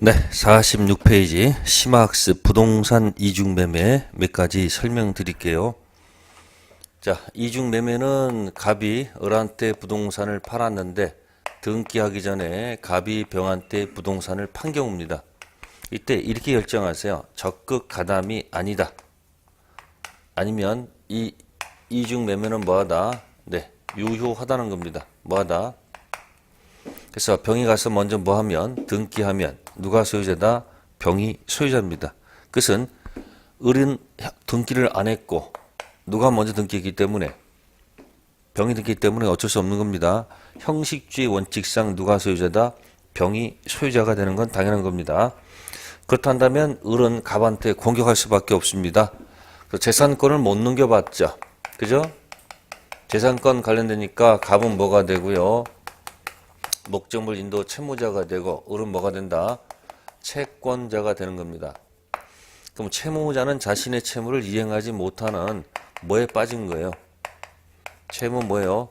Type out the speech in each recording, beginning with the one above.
네, 46페이지 심화학습 부동산 이중매매 몇 가지 설명드릴게요. 자, 이중매매는 갑이 을한테 부동산을 팔았는데 등기하기 전에 갑이 병한테 부동산을 판 경우입니다. 이때 이렇게 결정하세요. 적극 가담이 아니다. 아니면 이 이중매매는 뭐하다? 네, 유효하다는 겁니다. 뭐하다? 그래서 병이 가서 먼저 뭐하면 등기하면 누가 소유자다? 병이 소유자입니다. 그것은 을은 등기를 안 했고 누가 먼저 등기했기 때문에 병이 등기했기 때문에 어쩔 수 없는 겁니다. 형식주의 원칙상 누가 소유자다? 병이 소유자가 되는 건 당연한 겁니다. 그렇다면 을은 갑한테 공격할 수밖에 없습니다. 재산권을 못 넘겨봤죠. 그죠? 재산권 관련되니까 갑은 뭐가 되고요? 목적물 인도 채무자가 되고 을은 뭐가 된다? 채권자가 되는 겁니다. 그럼 채무자는 자신의 채무를 이행하지 못하는 뭐에 빠진 거예요? 채무 뭐예요?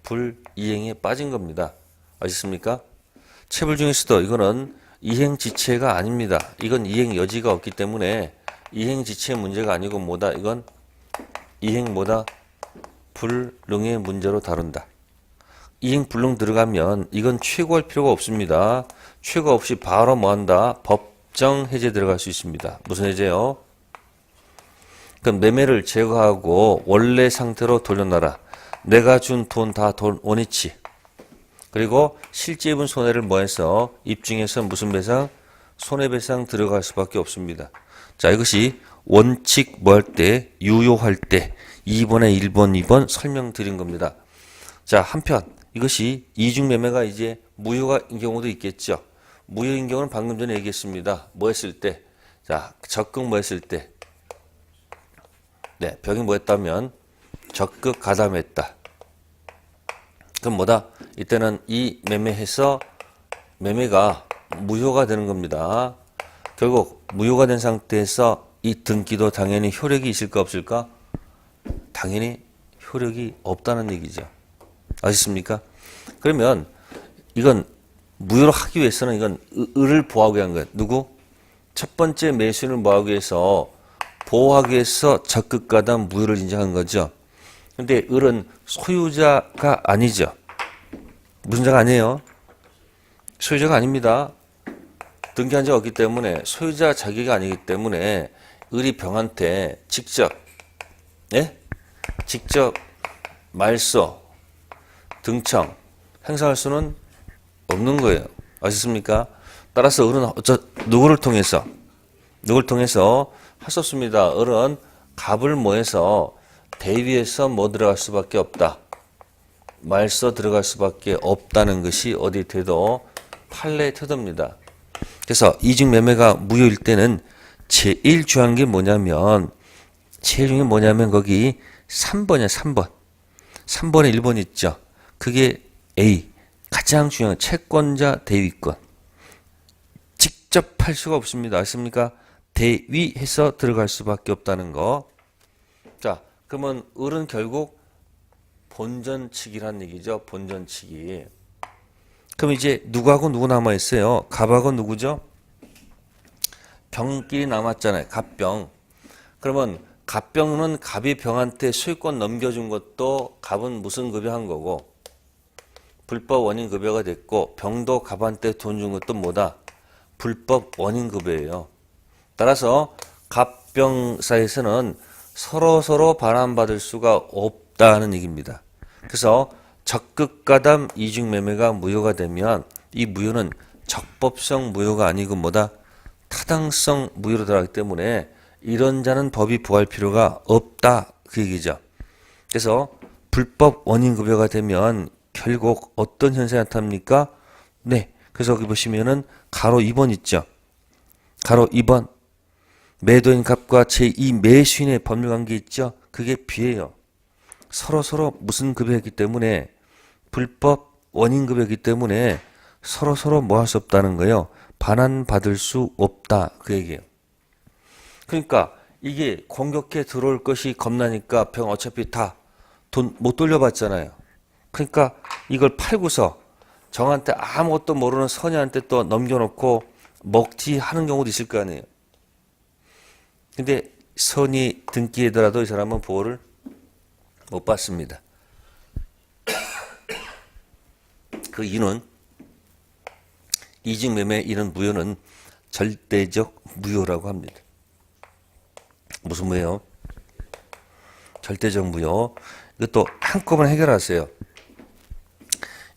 불이행에 빠진 겁니다. 아시겠습니까? 채무 중에서도 이거는 이행지체가 아닙니다. 이건 이행 여지가 없기 때문에 이행지체 문제가 아니고 뭐다? 이건 이행 뭐다? 불능의 문제로 다룬다. 이행 불능 들어가면 이건 최고할 필요가 없습니다. 최고 없이 바로 뭐한다? 법정 해제 들어갈 수 있습니다. 무슨 해제요? 그럼 매매를 제거하고 원래 상태로 돌려놔라. 내가 준 돈 다 돈 원이치. 그리고 실제 입은 손해를 뭐해서 입증해서 무슨 배상? 손해배상 들어갈 수밖에 없습니다. 자, 이것이 원칙 뭐 할 때, 유효할 때 2번에 1번, 2번 설명드린 겁니다. 자, 한편 이것이 이중매매가 이제 무효인 경우도 있겠죠. 무효인 경우는 방금 전에 얘기했습니다. 뭐 했을 때? 자, 적극 뭐 했을 때? 네, 병이 뭐 했다면? 적극 가담했다. 그럼 뭐다? 이때는 이 매매해서 매매가 무효가 되는 겁니다. 결국 무효가 된 상태에서 이 등기도 당연히 효력이 있을까 없을까? 당연히 효력이 없다는 얘기죠. 아셨습니까? 그러면 이건 무효로 하기 위해서는 이건 을을 보호하기 위한 거예요. 누구? 첫 번째 매수인을 뭐하기 위해서 보호하기 위해서 적극 가담 무효를 인정한 거죠. 근데 을은 소유자가 아니죠. 무슨 자가 아니에요? 소유자가 아닙니다. 등기한 적 없기 때문에 소유자 자격이 아니기 때문에 을이 병한테 직접 말소, 등청, 행사할 수는 없는 거예요. 아셨습니까? 따라서 을은 누구를 통해서 하셨습니다. 을은 갑을 뭐해서 대위에서 뭐 들어갈 수밖에 없다. 말소 들어갈 수밖에 없다는 것이 어디 태도? 판례 태도입니다. 그래서 이중매매가 무효일 때는 제일 중요한 게 뭐냐면 거기 3번이야, 3번. 3번에 1번 있죠. 그게 A. 가장 중요한 채권자 대위권. 직접 할 수가 없습니다. 아십니까? 대위해서 들어갈 수밖에 없다는 거. 자, 그러면 을은 결국 본전치기란 얘기죠. 본전치기. 그럼 이제 누구하고 누구 남아있어요? 갑하고 누구죠? 병끼리 남았잖아요. 갑병. 그러면 갑병은 갑이 병한테 소유권 넘겨준 것도 갑은 무슨 급여한 거고 불법 원인 급여가 됐고 병도 갑한테 돈 준 것도 뭐다? 불법 원인 급여예요. 따라서 갑병 사이에서는 서로 반환받을 수가 없다는 얘기입니다. 그래서 적극 가담 이중매매가 무효가 되면 이 무효는 적법성 무효가 아니고 뭐다? 타당성 무효로 들어가기 때문에 이런 자는 법이 보호할 필요가 없다. 그 얘기죠. 그래서 불법 원인급여가 되면 결국 어떤 현상이 나타납니까? 네. 그래서 여기 보시면은 가로 2번 있죠. 가로 2번. 매도인 갑과 제2 매수인의 법률관계 있죠. 그게 비예요. 서로 무슨 급여이기 때문에 불법 원인급여이기 때문에 서로 뭐 할 수 없다는 거예요. 반환받을 수 없다. 그 얘기예요. 그러니까 이게 공격해 들어올 것이 겁나니까 병 어차피 다 돈 못 돌려받잖아요. 그러니까 이걸 팔고서 정한테 아무것도 모르는 선녀한테 또 넘겨놓고 먹튀 하는 경우도 있을 거 아니에요. 근데 선의 등기하더라도 이 사람은 보호를 못 받습니다. 그 이유는 이중매매 이런 무효는 절대적 무효라고 합니다. 무슨 무효요? 절대적 무효. 이것도 한꺼번에 해결하세요.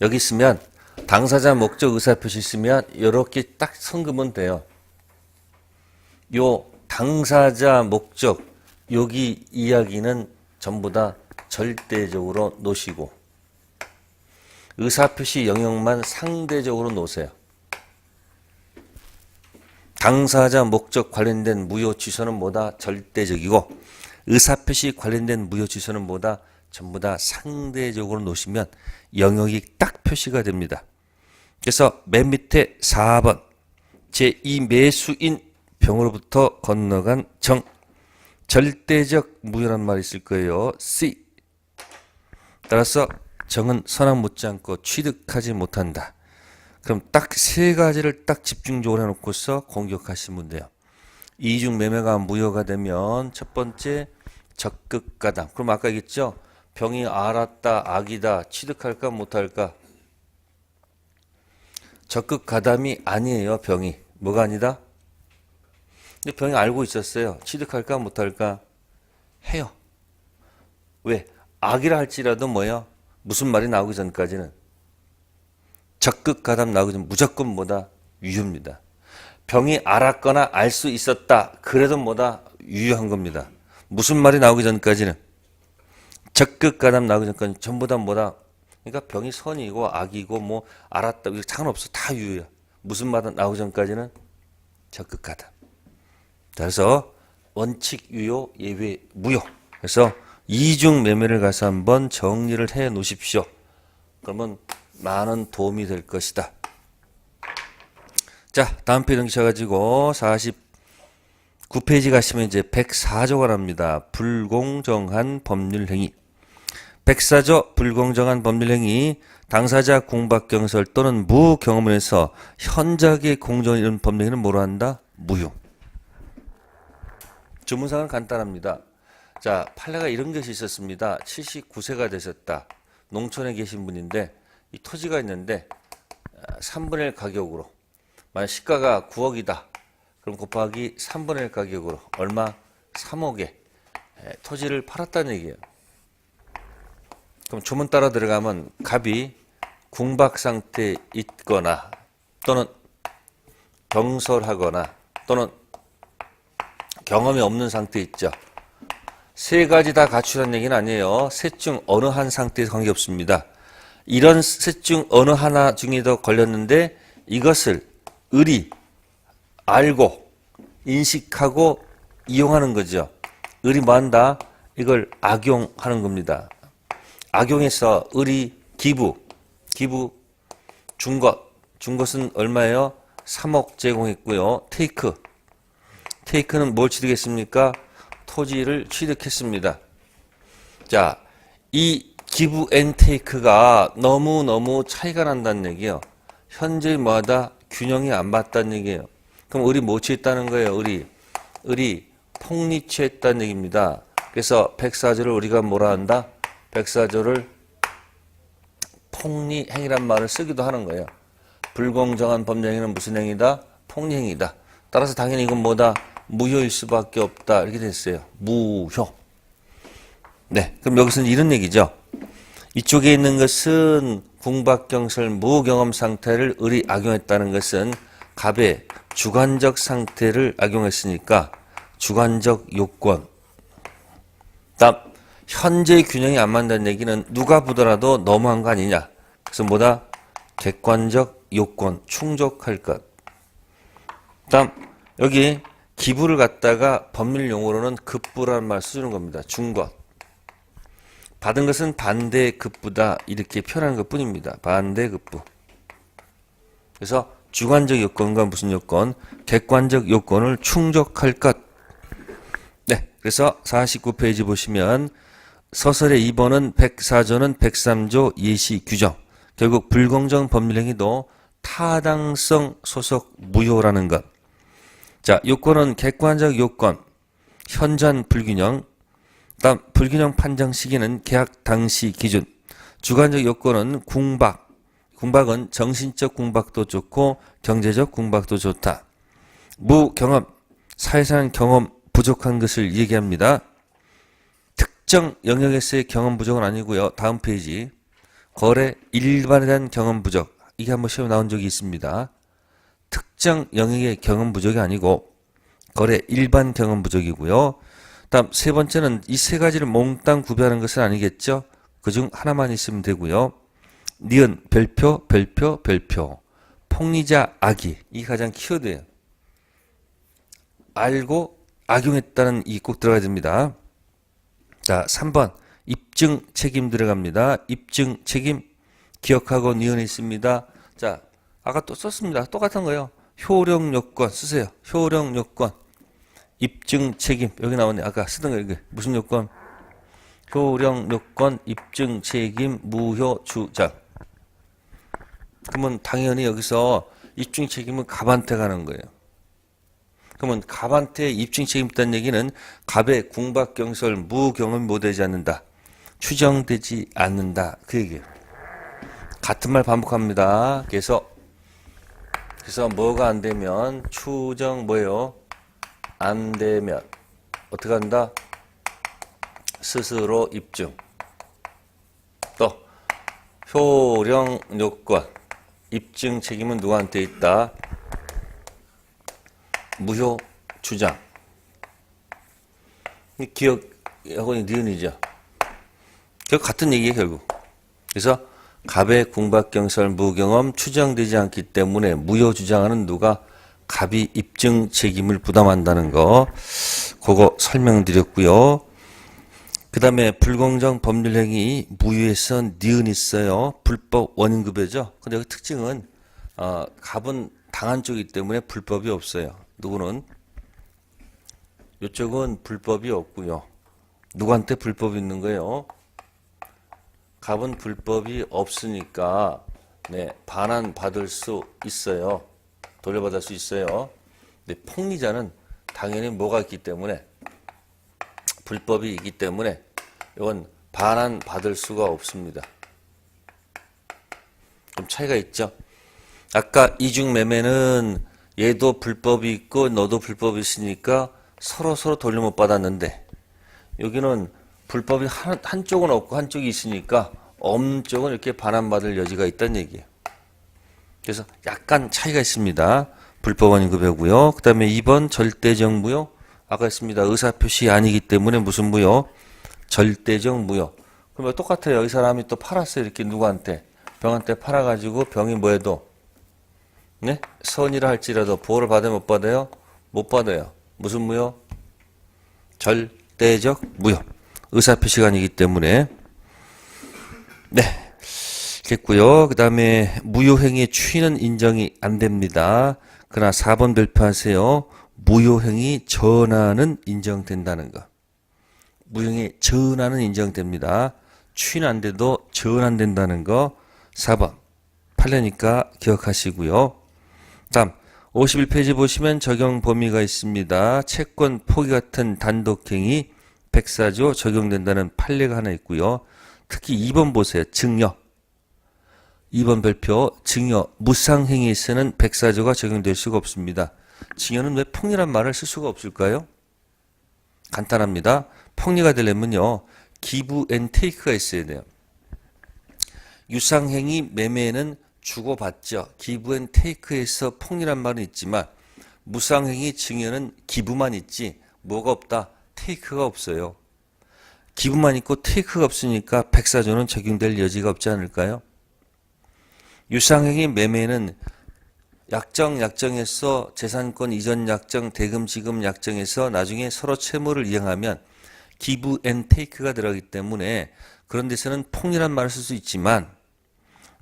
여기 있으면 당사자 목적 의사표시 있으면 이렇게 딱 선금은 돼요. 요 당사자 목적 여기 이야기는 전부 다 절대적으로 놓으시고 의사표시 영역만 상대적으로 놓으세요. 당사자 목적 관련된 무효 취소는 뭐다? 절대적이고 의사표시 관련된 무효 취소는 뭐다? 전부 다 상대적으로 놓으시면 영역이 딱 표시가 됩니다. 그래서 맨 밑에 4번 제2 매수인 병으로부터 건너간 정 절대적 무효란 말이 있을 거예요. C 따라서 정은 선악 못지않고 취득하지 못한다. 그럼 딱 세 가지를 딱 집중적으로 해놓고서 공격하시면 돼요. 이중 매매가 무효가 되면 첫 번째 적극 가담. 그럼 아까 얘기했죠? 병이 알았다, 악이다, 취득할까 못할까? 적극 가담이 아니에요. 병이 뭐가 아니다? 근데 병이 알고 있었어요. 취득할까 못할까? 해요. 왜? 악이라 할지라도 뭐예요? 무슨 말이 나오기 전까지는 적극 가담 나오기 전 무조건 뭐다? 유효입니다. 병이 알았거나 알 수 있었다. 그래도 뭐다? 유효한 겁니다. 무슨 말이 나오기 전까지는 적극 가담 나오기 전까지 전부 다 뭐다? 그러니까 병이 선이고 악이고 뭐 알았다. 이거 상관없어. 다 유효야. 무슨 말 나오기 전까지는 적극 가담. 그래서 원칙 유효, 예외 무효. 그래서 이중 매매를 가서 한번 정리를 해 놓으십시오. 그러면 많은 도움이 될 것이다. 자, 다음 페이지 넘기셔가지고 49페이지 가시면 이제 104조가 납니다. 불공정한 법률행위. 104조 불공정한 법률행위. 당사자 공박경설 또는 무경험에서 현저하게 공정을 이룬 법률행위는 뭐로 한다? 무효. 주문상은 간단합니다. 자, 판례가 이런 것이 있었습니다. 79세가 되셨다. 농촌에 계신 분인데 이 토지가 있는데 3분의 1 가격으로 만약 시가가 9억이다. 그럼 곱하기 3분의 1 가격으로 얼마? 3억에 토지를 팔았다는 얘기예요. 그럼 주문 따라 들어가면 갑이 궁박 상태에 있거나 또는 병설하거나 또는 경험이 없는 상태에 있죠. 세 가지 다 갖추라는 얘기는 아니에요. 셋 중 어느 한 상태에서 관계없습니다. 이런 셋 중 어느 하나 중에도 걸렸는데 이것을 을이 알고 인식하고 이용하는 거죠. 을이 뭐 한다? 이걸 악용하는 겁니다. 악용해서 을이 기부 준 것은 얼마예요? 3억 제공했고요. 테이크는 뭘 취득했습니까? 토지를 취득했습니다. 자, 이 기부 앤 테이크가 너무너무 차이가 난다는 얘기예요. 현재 뭐하다? 균형이 안 맞다는 얘기예요. 그럼 을이 뭐 취했다는 거예요? 을이 폭리 취했다는 얘기입니다. 그래서 104조를 우리가 뭐라 한다? 104조를 폭리행위란 말을 쓰기도 하는 거예요. 불공정한 법률행위는 무슨 행위다? 폭리행위다. 따라서 당연히 이건 뭐다? 무효일 수밖에 없다. 이렇게 됐어요. 무효. 네, 그럼 여기서는 이런 얘기죠. 이쪽에 있는 것은 궁박경설 무경험 상태를 을이 악용했다는 것은 갑의 주관적 상태를 악용했으니까 주관적 요건. 다음 현재 균형이 안 맞는다는 얘기는 누가 보더라도 너무한 거 아니냐. 그래서 뭐다? 객관적 요건 충족할 것. 다음 여기 기부를 갖다가 법률 용어로는 급부라는 말 쓰는 겁니다. 준 것. 받은 것은 반대 급부다 이렇게 표현하는 것 뿐입니다. 반대 급부. 그래서 주관적 요건과 무슨 요건? 객관적 요건을 충족할 것. 네, 그래서 49페이지 보시면 서설의 2번은 104조는 103조 예시 규정. 결국 불공정 법률행위도 타당성 소속 무효라는 것. 자, 요건은 객관적 요건, 현저한 불균형, 다음 불균형 판정 시기는 계약 당시 기준, 주관적 요건은 궁박, 궁박은 정신적 궁박도 좋고 경제적 궁박도 좋다. 무경험, 사회상 경험 부족한 것을 얘기합니다. 특정 영역에서의 경험 부족은 아니고요. 다음 페이지. 거래 일반에 대한 경험 부족. 이게 한번 시험에 나온 적이 있습니다. 특정 영역의 경험 부족이 아니고 거래 일반 경험 부족이고요. 다음 세 번째는 이 세 가지를 몽땅 구별하는 것은 아니겠죠. 그중 하나만 있으면 되고요. 니은 별표 별표 별표 폭리자 악의 이게 가장 키워드예요. 알고 악용했다는 이 꼭 들어가야 됩니다. 자, 3번 입증 책임 들어갑니다. 입증 책임 기억하고 니은이 있습니다. 자, 아까 또 썼습니다. 똑같은 거예요. 효력 요건 쓰세요. 효력 요건 입증 책임 여기 나오네. 아까 쓰던 거 이게 무슨 요건? 효력 요건 입증 책임 무효 주장. 그러면 당연히 여기서 입증 책임은 갑한테 가는 거예요. 그러면 갑한테 입증 책임 있다는 얘기는 갑의 궁박 경설 무경험이 못되지 않는다. 추정되지 않는다. 그 얘기예요. 같은 말 반복합니다. 그래서 뭐가 안 되면 추정 뭐예요? 안 되면 어떻게 한다? 스스로 입증. 또 효령 요건 입증 책임은 누구한테 있다? 무효 주장. 기억하고 니은이죠. 결국 같은 얘기예요, 결국. 그래서 갑의 궁박경설 무경험 추정되지 않기 때문에 무효 주장하는 누가 갑이 입증 책임을 부담한다는 거 그거 설명드렸고요. 그 다음에 불공정 법률행위 무효에서 니은 있어요. 불법 원인급여죠. 근데 여기 특징은 갑은 당한 쪽이기 때문에 불법이 없어요. 누구는? 이쪽은 불법이 없고요. 누구한테 불법이 있는 거예요? 갑은 불법이 없으니까 네, 반환 받을 수 있어요. 돌려받을 수 있어요. 근데 폭리자는 당연히 뭐가 있기 때문에 불법이 있기 때문에 이건 반환 받을 수가 없습니다. 좀 차이가 있죠. 아까 이중매매는 얘도 불법이 있고 너도 불법이 있으니까 서로 돌려 못 받았는데 여기는 불법이 한쪽은 없고 한쪽이 있으니까 없는 쪽은 이렇게 반환받을 여지가 있다는 얘기예요. 그래서 약간 차이가 있습니다. 불법 원인급여고요. 그 다음에 2번 절대적 무효. 아까 했습니다. 의사표시 아니기 때문에 무슨 무효? 절대적 무효. 그러면 똑같아요. 이 사람이 또 팔았어요. 이렇게 누구한테? 병한테 팔아가지고 병이 뭐해도 네? 선이라 할지라도 보호를 받아요? 못 받아요? 못 받아요. 무슨 무효? 절대적 무효. 의사표시가 아니기 때문에 네 됐고요. 그 다음에 무효행위의 추인은 인정이 안 됩니다. 그러나 4번 발표하세요. 무효행위 전환은 인정된다는 거. 무효행위 전환은 인정됩니다. 추인 안 돼도 전환된다는 거 4번 판례니까 기억하시고요. 다음 51페이지 보시면 적용 범위가 있습니다. 채권 포기 같은 단독행위 104조 적용된다는 판례가 하나 있고요. 특히 2번 보세요. 증여. 2번 별표 증여 무상행위에서는 104조가 적용될 수가 없습니다. 증여는 왜 폭리란 말을 쓸 수가 없을까요? 간단합니다. 폭리가 되려면요. 기브 앤 테이크가 있어야 돼요. 유상행위 매매는 주고받죠. 기브 앤 테이크에서 폭리란 말은 있지만 무상행위 증여는 기부만 있지 뭐가 없다? 테이크가 없어요. 기부만 있고 테이크가 없으니까 104조는 적용될 여지가 없지 않을까요? 유상행위 매매는 약정에서 재산권 이전 약정, 대금 지급 약정에서 나중에 서로 채무를 이행하면 기브 앤 테이크가 들어가기 때문에 그런 데서는 폭리란 말을 쓸 수 있지만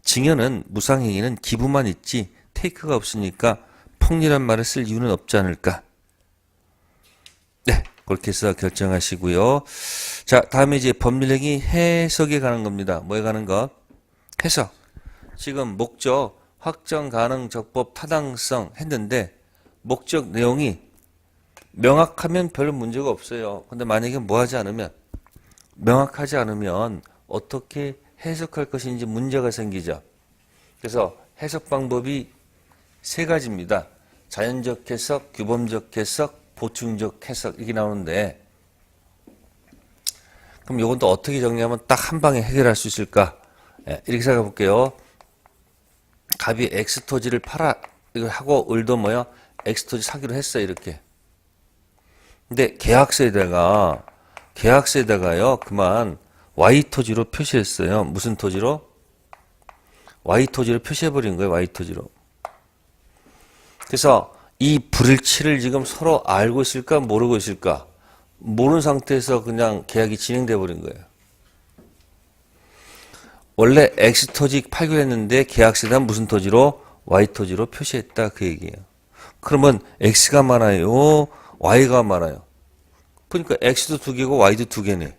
증여는 무상행위는 기부만 있지 테이크가 없으니까 폭리란 말을 쓸 이유는 없지 않을까. 네, 그렇게 해서 결정하시고요. 자, 다음에 이제 법률행위 해석에 관한 겁니다. 뭐에 관한 것? 해석. 지금 목적 확정 가능 적법 타당성 했는데 목적 내용이 명확하면 별 문제가 없어요. 근데 만약에 뭐 하지 않으면 명확하지 않으면 어떻게 해석할 것인지 문제가 생기죠. 그래서 해석 방법이 세 가지입니다. 자연적 해석, 규범적 해석, 보충적 해석 이게 나오는데 그럼 이건 또 어떻게 정리하면 딱 한 방에 해결할 수 있을까? 예, 이렇게 생각해 볼게요. 갑이 X토지를 팔아 이걸 하고 을도 뭐야? X토지 사기로 했어 이렇게. 근데 계약서에다가요 그만 Y토지로 표시했어요. 무슨 토지로? Y토지로 표시해버린 거예요. Y토지로. 그래서 이 불일치를 지금 서로 알고 있을까 모르고 있을까? 모르는 상태에서 그냥 계약이 진행돼 버린 거예요. 원래 X토지 팔기로 했는데 계약서에다 무슨 토지로? Y토지로 표시했다 그 얘기예요. 그러면 X가 많아요? Y가 많아요? 그러니까 X도 두 개고 Y도 두 개네.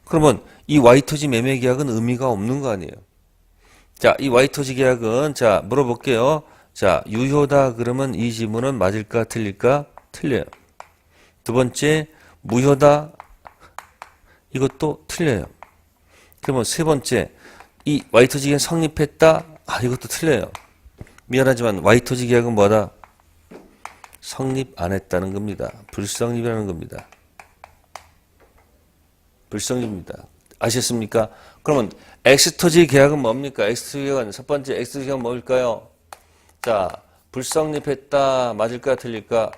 그러면 이 Y토지 매매 계약은 의미가 없는 거 아니에요. 자, 이 Y토지 계약은 자 물어볼게요. 자, 유효다 그러면 이 지문은 맞을까 틀릴까? 틀려요. 두 번째, 무효다 이것도 틀려요. 그러면 세 번째, 이 Y토지 계약 성립했다? 아, 이것도 틀려요. 미안하지만 Y토지 계약은 뭐다? 성립 안 했다는 겁니다. 불성립이라는 겁니다. 불성립입니다. 아셨습니까? 그러면 X토지 계약은 뭡니까? X토지 계약은 첫 번째 X토지 계약은 뭘까요? 자, 불성립했다. 맞을까 틀릴까?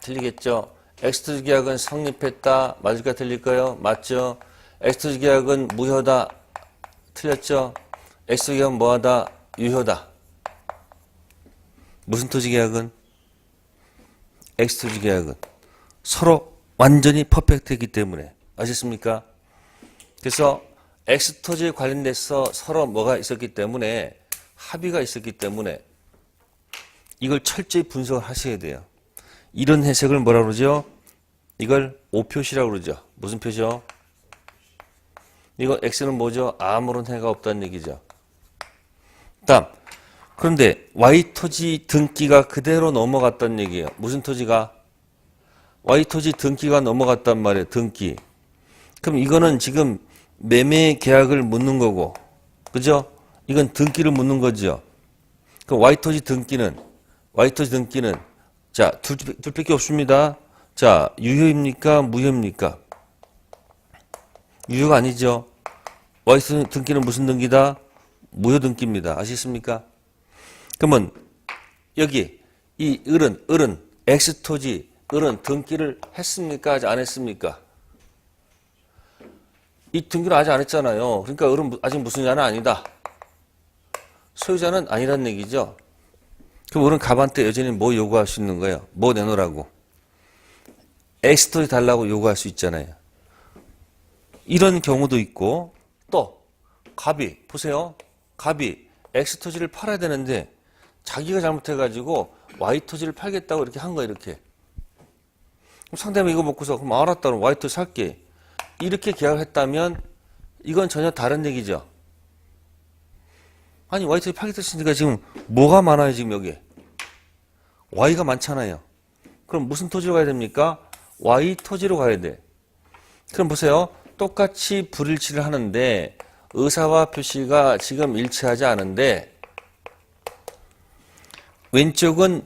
틀리겠죠. X토지 계약은 성립했다. 맞을까 틀릴까요? 맞죠. X토지 계약은 무효다. 틀렸죠. X토지 계약은 뭐하다? 유효다. 무슨 토지 계약은? X토지 계약은 서로 완전히 퍼펙트했기 때문에. 아셨습니까? 그래서 X토지에 관련돼서 서로 뭐가 있었기 때문에 합의가 있었기 때문에 이걸 철저히 분석을 하셔야 돼요. 이런 해석을 뭐라 그러죠? 이걸 O표시라고 그러죠. 무슨 표시요? 이거 X는 뭐죠? 아무런 해가 없다는 얘기죠. 다음, 그런데 Y토지 등기가 그대로 넘어갔다는 얘기예요. 무슨 토지가? Y토지 등기가 넘어갔단 말이에요. 등기. 그럼 이거는 지금 매매 계약을 묻는 거고, 그죠? 이건 등기를 묻는 거죠. 그럼 Y토지 등기는 자, 둘밖에 없습니다. 자, 유효입니까? 무효입니까? 유효가 아니죠. Y토지 등기는 무슨 등기다? 무효 등기입니다. 아시겠습니까? 그러면 여기 이 을은 X토지 을은 등기를 했습니까? 아직 안 했습니까? 이 등기를 아직 안 했잖아요. 그러니까 을은 아직 무슨 자는 아니다. 소유자는 아니란 얘기죠. 그럼 을은 갑한테 여전히 뭐 요구할 수 있는 거예요? 뭐 내놓으라고? X토지 달라고 요구할 수 있잖아요. 이런 경우도 있고 또 갑이 보세요. 갑이 X토지를 팔아야 되는데 자기가 잘못해가지고 Y토지를 팔겠다고 이렇게 한 거야. 이렇게. 그럼 상대방이 이거 먹고서 그럼 알았다. 그럼 Y토지 살게. 이렇게 계약을 했다면 이건 전혀 다른 얘기죠. 아니 Y토지 팔겠다 했으니까 지금 뭐가 많아요 지금 여기? Y가 많잖아요. 그럼 무슨 토지로 가야 됩니까? Y토지로 가야 돼. 그럼 보세요. 똑같이 불일치를 하는데 의사와 표시가 지금 일치하지 않은데 왼쪽은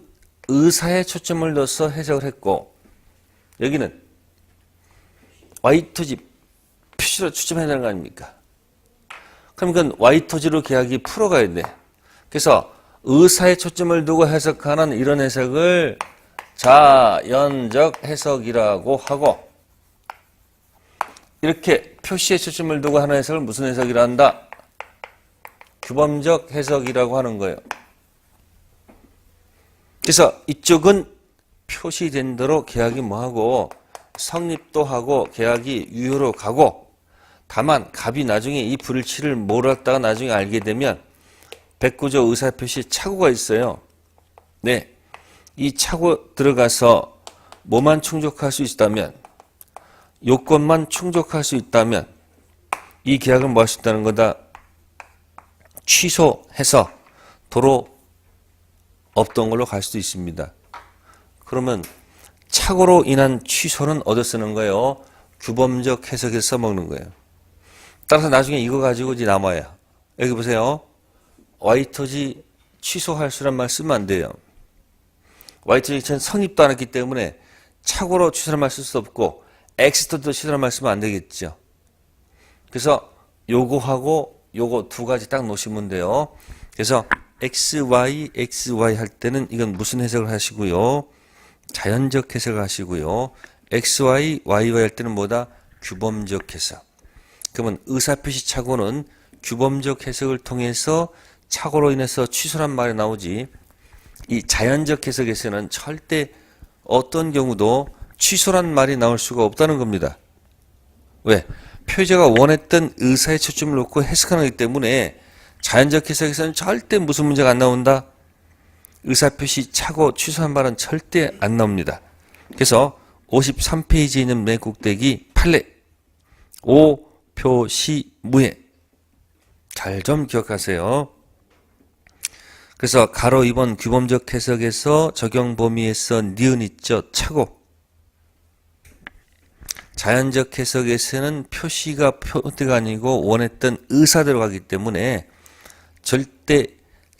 의사에 초점을 둬서 해석을 했고 여기는 Y토지 표시로 초점해야 되는 거 아닙니까? 그럼 이건 Y토지로 계약이 풀어가야 돼. 그래서 의사에 초점을 두고 해석하는 이런 해석을 자연적 해석이라고 하고 이렇게 표시에 초점을 두고 하는 해석을 무슨 해석이라 한다? 규범적 해석이라고 하는 거예요. 그래서 이쪽은 표시된 대로 계약이 뭐하고 성립도 하고 계약이 유효로 가고 다만 갑이 나중에 이 불일치를 몰랐다가 나중에 알게 되면 109조 의사표시 착오가 있어요. 네, 이 착오 들어가서 뭐만 충족할 수 있다면 요건만 충족할 수 있다면 이 계약을 뭐 할 수 있다는 거다? 취소해서 도로 없던 걸로 갈 수도 있습니다. 그러면 착오로 인한 취소는 어디서 쓰는 거예요? 규범적 해석에서 써먹는 거예요. 따라서 나중에 이거 가지고 이제 남아요. 여기 보세요. 와이터지 취소할 수란 말 쓰면 안 돼요. 와이터지는 성립도 안 했기 때문에 착오로 취소할 말 쓸 수 없고 엑스터도 취소할 말 쓰면 안 되겠죠. 그래서 요거하고 요거 두 가지 딱 놓으시면 돼요. 그래서 XY 할 때는 이건 무슨 해석을 하시고요. 자연적 해석을 하시고요. XY 할 때는 뭐다? 규범적 해석. 그러면 의사표시 착오는 규범적 해석을 통해서 착오로 인해서 취소란 말이 나오지, 이 자연적 해석에서는 절대 어떤 경우도 취소란 말이 나올 수가 없다는 겁니다. 왜? 표제가 원했던 의사의 초점을 놓고 해석하는 거기 때문에 자연적 해석에서는 절대 무슨 문제가 안 나온다? 의사표시 착오 취소한 말은 절대 안 나옵니다. 그래서 53페이지에 있는 맨 꼭대기 판례 오 표시 무해 잘 좀 기억하세요. 그래서 가로 2번 규범적 해석에서 적용 범위에서 니은 있죠. 착오. 자연적 해석에서는 표시가 표대가 아니고 원했던 의사대로 가기 때문에 절대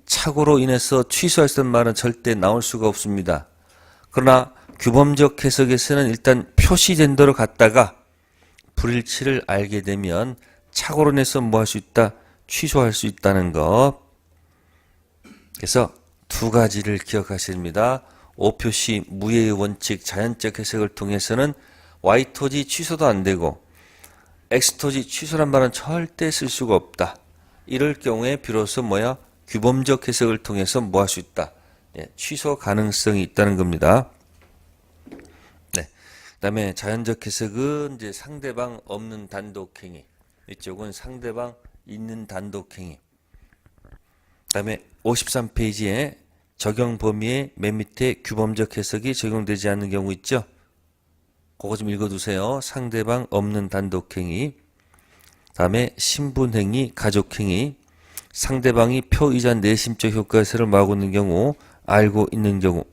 착오로 인해서 취소할 수 있는 말은 절대 나올 수가 없습니다. 그러나 규범적 해석에서는 일단 표시된 대로 갔다가 불일치를 알게 되면 착오로 인해서 뭐 할 수 있다? 취소할 수 있다는 것. 그래서 두 가지를 기억하십니다. 오표시 무예의 원칙 자연적 해석을 통해서는 Y토지 취소도 안 되고 X토지 취소란 말은 절대 쓸 수가 없다. 이럴 경우에 비로소 뭐야? 규범적 해석을 통해서 뭐 할 수 있다? 예, 취소 가능성이 있다는 겁니다. 네. 그다음에 자연적 해석은 이제 상대방 없는 단독행위. 이쪽은 상대방 있는 단독행위. 그다음에 53페이지에 적용 범위의 맨 밑에 규범적 해석이 적용되지 않는 경우 있죠. 그거 좀 읽어두세요. 상대방 없는 단독행위. 다음에 신분행위, 가족행위. 상대방이 표의자 내심적 효과세를 말하고 있는 경우, 알고 있는 경우.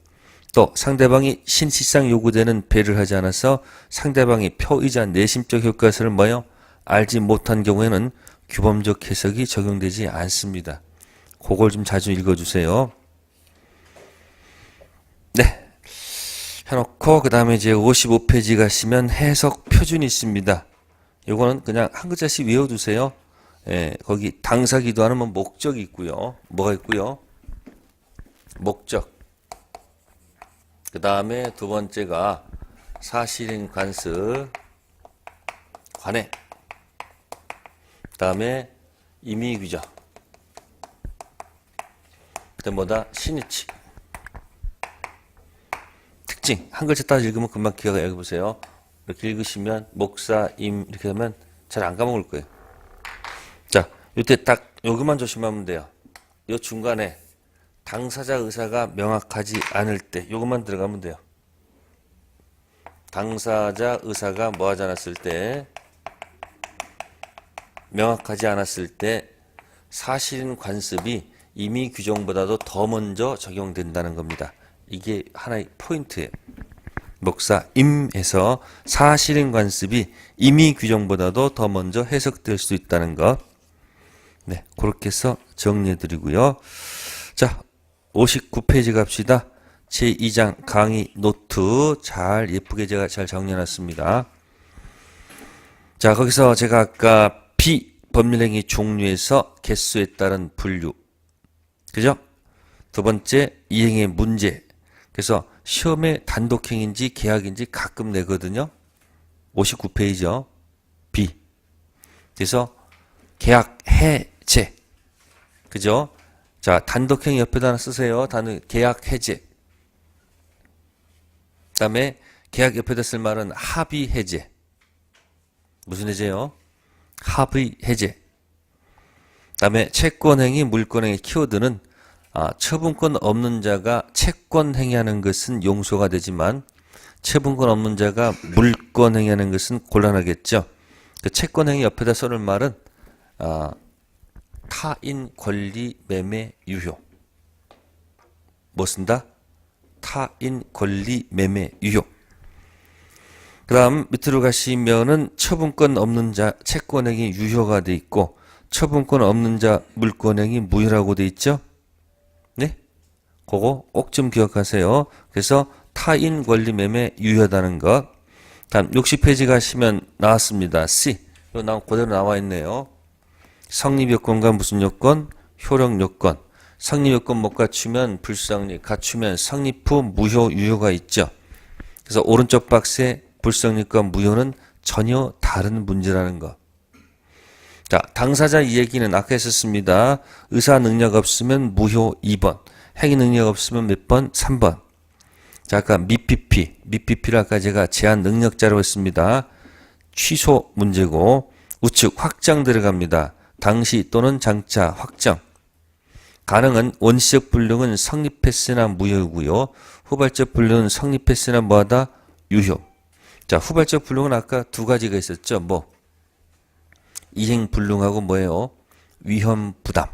또 상대방이 신시상 요구되는 배를 하지 않아서 상대방이 표의자 내심적 효과세를 뭐요? 알지 못한 경우에는 규범적 해석이 적용되지 않습니다. 그걸 좀 자주 읽어주세요. 네. 해놓고 그 다음에 이제 55페이지 가시면 해석 표준이 있습니다. 요거는 그냥 한 글자씩 외워두세요. 예, 거기 당사기도 하면 목적이 있고요. 뭐가 있고요? 목적. 그 다음에 두 번째가 사실인 관습, 관해. 그 다음에 임의규정. 그 다음 뭐다? 신의칙. 특징. 한 글자 따라 읽으면 금방 기억해요. 여기 보세요. 이렇게 읽으시면 목사, 임 이렇게 하면 잘 안 까먹을 거예요. 자, 이때 딱 여기만 조심하면 돼요. 요 중간에 당사자 의사가 명확하지 않을 때 요것만 들어가면 돼요. 당사자 의사가 뭐 하지 않았을 때, 명확하지 않았을 때 사실인 관습이 임의 규정보다도 더 먼저 적용된다는 겁니다. 이게 하나의 포인트예요. 목사 임에서 사실인 관습이 임의 규정보다도 더 먼저 해석될 수 있다는 것. 네, 그렇게 해서 정리해 드리고요. 자, 59페이지 갑시다. 제2장 강의 노트 잘 예쁘게 제가 잘 정리해 놨습니다. 자, 거기서 제가 아까 비법률행위 종류에서 개수에 따른 분류, 그죠? 두 번째 이행의 문제. 그래서 시험에 단독행위인지 계약인지 가끔 내거든요. 59페이지요. B. 그래서 계약 해제. 그죠? 자, 단독행위 옆에다 하나 쓰세요. 계약 해제. 그 다음에 계약 옆에다 쓸 말은 합의 해제. 무슨 해제요? 합의 해제. 그 다음에 채권행위, 물권행위 키워드는 처분권 없는 자가 채권 행위하는 것은 용서가 되지만 처분권 없는 자가 물권 행위하는 것은 곤란하겠죠. 그 채권 행위 옆에다 써놓을 말은 타인 권리 매매 유효. 뭐 쓴다? 타인 권리 매매 유효. 그 다음 밑으로 가시면은 처분권 없는 자 채권행위 유효가 돼 있고 처분권 없는 자 물권행위 무효라고 돼 있죠. 네? 그거 꼭 좀 기억하세요. 그래서 타인 권리 매매 유효하다는 것. 다음 60페이지 가시면 나왔습니다. C. 이거 그대로 나와 있네요. 성립요건과 무슨 요건? 효력요건. 성립요건 못 갖추면 불성립, 갖추면 성립 후 무효, 유효가 있죠. 그래서 오른쪽 박스에 불성립과 무효는 전혀 다른 문제라는 거. 자, 당사자 이 얘기는 아까 했었습니다. 의사 능력 없으면 무효 2번, 행위 능력 없으면 몇 번? 3번. 자, 아까 미PP를 아까 제가 제한 능력자로 했습니다. 취소 문제고 우측 확정 들어갑니다. 당시 또는 장차 확정. 가능은 원시적 불능은 성립했으나 무효고요. 후발적 불능은 성립했으나 뭐하다? 유효. 자, 후발적 불능은 아까 두 가지가 있었죠. 뭐? 이행 불능하고 뭐예요? 위험 부담.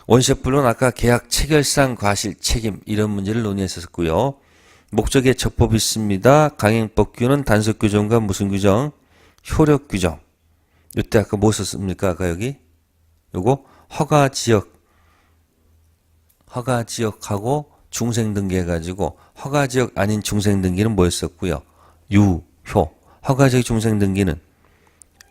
원시적 불능은 아까 계약 체결상 과실 책임 이런 문제를 논의했었고요. 목적의 적법이 있습니다. 강행법 규는 단속 규정과 무슨 규정? 효력 규정. 이때 아까 뭐 썼습니까? 아까 여기 요거 허가지역하고 중생등기 해가지고 허가지역 아닌 중생등기는 뭐였었고요? 유효. 허가지역 중생등기는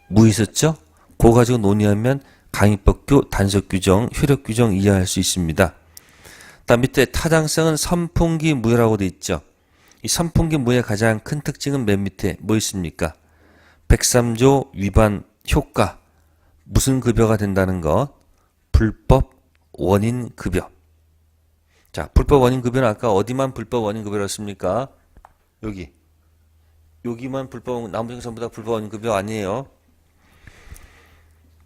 뭐 있었죠? 그거 가지고 논의하면 강행법규 단속규정, 효력규정 이해할 수 있습니다. 다음 밑에 타당성은 선풍기 무효라고 돼 있죠. 이 선풍기 무효의 가장 큰 특징은 맨 밑에 뭐 있습니까? 103조 위반 효과. 무슨 급여가 된다는 것? 불법 원인 급여. 자, 불법 원인 급여는 아까 어디만 불법 원인 급여를 했습니까? 여기만 불법, 나머지는 전부 다 불법 원인 급여 아니에요.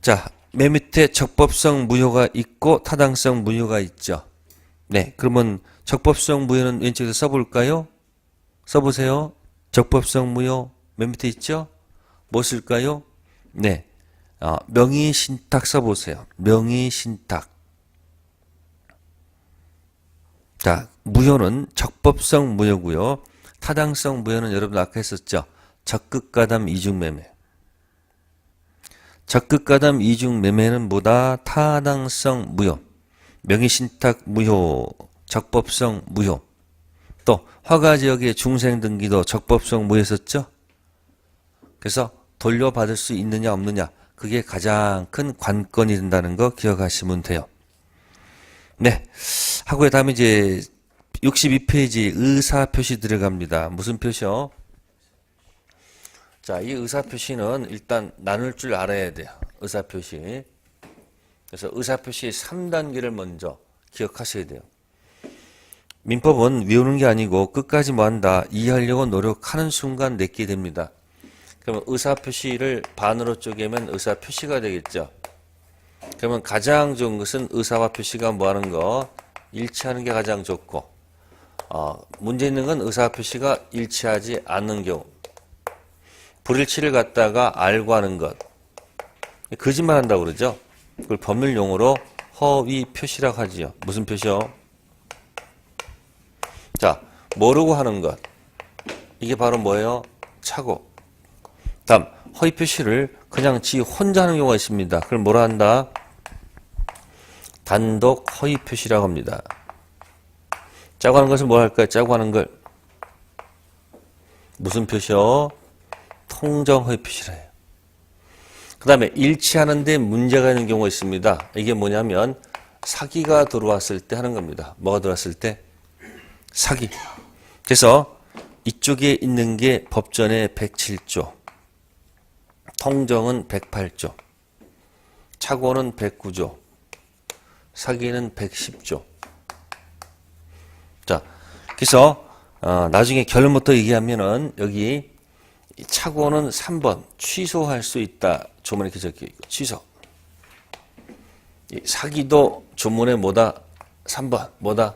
자, 맨 밑에 적법성 무효가 있고 타당성 무효가 있죠. 네, 그러면 적법성 무효는 왼쪽에서 써볼까요? 써보세요. 적법성 무효 맨 밑에 있죠? 뭐 쓸까요? 네, 명의신탁 써보세요. 명의신탁. 자, 무효는 적법성 무효고요. 타당성 무효는 여러분 아까 했었죠. 적극가담 이중매매. 적극가담 이중매매는 뭐다? 타당성 무효. 명의신탁 무효. 적법성 무효. 또 허가지역의 중생등기도 적법성 무효였었죠. 그래서 돌려받을 수 있느냐 없느냐 그게 가장 큰 관건이 된다는 거 기억하시면 돼요. 네, 하고 다음에 이제 62페이지 의사표시 들어갑니다. 무슨 표시요? 자, 이 의사표시는 일단 나눌 줄 알아야 돼요. 의사표시. 그래서 의사표시 3단계를 먼저 기억하셔야 돼요. 민법은 외우는 게 아니고 끝까지 뭐 한다? 이해하려고 노력하는 순간 내게 됩니다. 그러면 의사표시를 반으로 쪼개면 의사표시가 되겠죠. 그러면 가장 좋은 것은 의사와 표시가 뭐 하는 거? 일치하는 게 가장 좋고, 문제 있는 건 의사 표시가 일치하지 않는 경우. 불일치를 갖다가 알고 하는 것. 거짓말 한다고 그러죠. 그걸 법률 용어로 허위 표시라고 하지요. 무슨 표시요? 자, 모르고 하는 것. 이게 바로 뭐예요? 착오. 다음, 허위 표시를 그냥 지 혼자 하는 경우가 있습니다. 그걸 뭐라 한다? 단독 허위 표시라고 합니다. 짜고 하는 것을 뭐 할까요? 짜고 하는 걸 무슨 표시요? 통정 허위 표시라 해요. 그 다음에 일치하는데 문제가 있는 경우가 있습니다. 이게 뭐냐면 사기가 들어왔을 때 하는 겁니다. 뭐가 들어왔을 때? 사기. 그래서 이쪽에 있는 게 법전에 107조, 통정은 108조, 착오는 109조, 사기는 110조. 자, 그래서 나중에 결론부터 얘기하면은 여기 착오는 3번 취소할 수 있다. 조문에 이렇게 적혀 있고 취소. 사기도 조문에 뭐다? 3번 뭐다?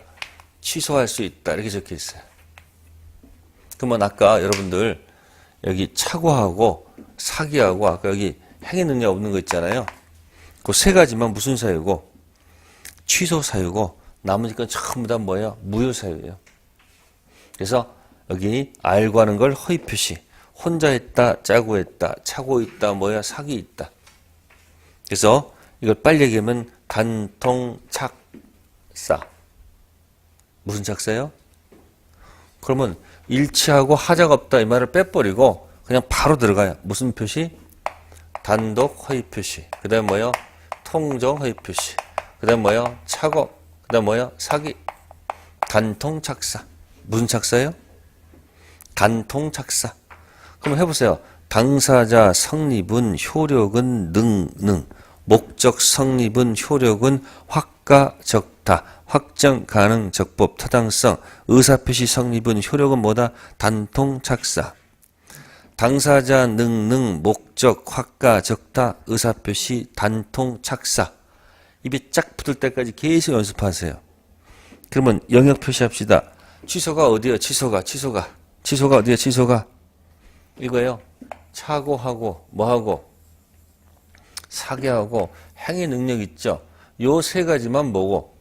취소할 수 있다. 이렇게 적혀 있어요. 그러면 아까 여러분들 여기 착오하고 사기하고 아까 여기 행위 능력 없는 거 있잖아요. 그 세 가지만 무슨 사유고? 취소 사유고, 나머지 건 전부 다 뭐예요? 무효 사유예요. 그래서 여기 알고 하는 걸 허위 표시. 혼자 했다, 짜고 했다, 차고 있다, 뭐야, 사기 있다. 그래서 이걸 빨리 얘기하면 단통착사. 무슨 착사요? 그러면 일치하고 하자가 없다 이 말을 빼버리고 그냥 바로 들어가요. 무슨 표시? 단독 허위 표시. 그 다음 뭐요? 통정 허위 표시. 그 다음 뭐요? 착오. 그 다음 뭐요? 사기. 단통착사. 무슨 착사요? 단통착사. 그럼 해보세요. 당사자 성립은 효력은 능. 목적 성립은 효력은 확가 적다. 확정 가능 적법 타당성. 의사표시 성립은 효력은 뭐다? 단통착사. 당사자 능 목적 확가 적다. 의사표시 단통착사. 입에 쫙 붙을 때까지 계속 연습하세요. 그러면 영역 표시합시다. 취소가 어디요? 취소가 어디요? 취소가 이거예요. 착오하고 뭐하고 사기하고 행위 능력 있죠. 요 세 가지만 보고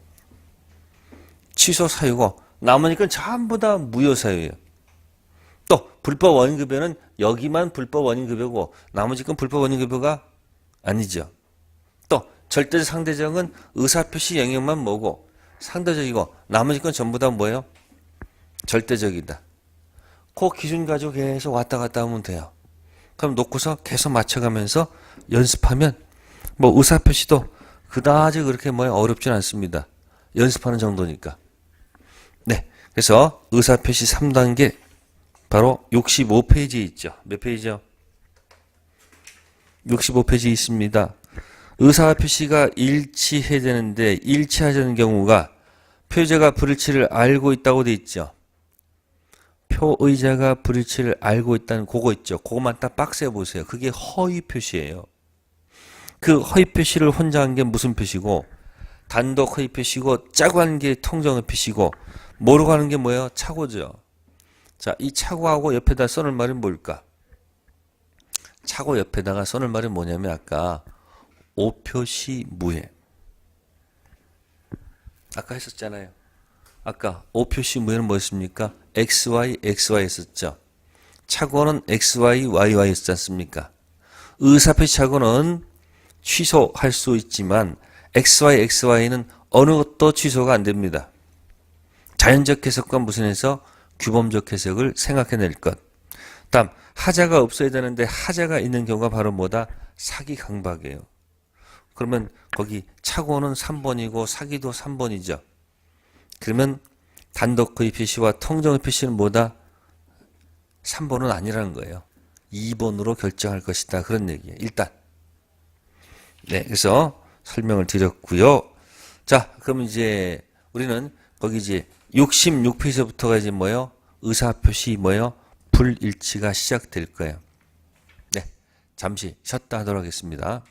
취소 사유고 나머지 건 전부 다 무효 사유예요. 또 불법 원인급여는 여기만 불법 원인급여고 나머지 건 불법 원인급여가 아니죠. 또 절대적 상대적은 의사표시 영역만 뭐고 상대적이고 나머지 건 전부 다 뭐예요? 절대적이다. 그 기준 가지고 계속 왔다 갔다 하면 돼요. 그럼 놓고서 계속 맞춰가면서 연습하면 뭐 의사표시도 그다지 그렇게 뭐 어렵진 않습니다. 연습하는 정도니까. 네. 그래서 의사표시 3단계 바로 65페이지에 있죠. 몇 페이지요? 65페이지에 있습니다. 의사표시가 일치해야 되는데 일치하지 않는 경우가 표의자가 불일치를 알고 있다고 돼 있죠. 표의자가 불일치를 알고 있다는 그거 있죠. 그거만 딱 박스에 보세요. 그게 허위 표시예요. 그 허위 표시를 혼자 한 게 무슨 표시고 단독 허위 표시고 짜고 하는 게 통정의 표시고 모르고 하는 게 뭐예요? 착오죠. 자, 이 착오하고 옆에다 써놓을 말이 뭘까? 착오 옆에다가 써놓을 말이 뭐냐면 아까 오표시 무해. 아까 했었잖아요. 아까 오표시 무해는 뭐였습니까? XY, XY 했었죠. 착오는 XY, YY 했지 않습니까? 의사표시 착오는 취소할 수 있지만 XY, XY는 어느 것도 취소가 안 됩니다. 자연적 해석과 무슨 해석? 규범적 해석을 생각해낼 것. 다음 하자가 없어야 되는데 하자가 있는 경우가 바로 뭐다? 사기 강박이에요. 그러면 거기 착오는 3번이고 사기도 3번이죠. 그러면 단독의 표시와 통정의 표시는 뭐다? 3번은 아니라는 거예요. 2번으로 결정할 것이다. 그런 얘기예요. 일단. 네, 그래서 설명을 드렸고요. 자, 그럼 이제 우리는 거기 이제 66페이지부터가 이제 뭐예요? 의사표시 뭐예요? 불일치가 시작될 거예요. 네, 잠시 쉬었다 하도록 하겠습니다.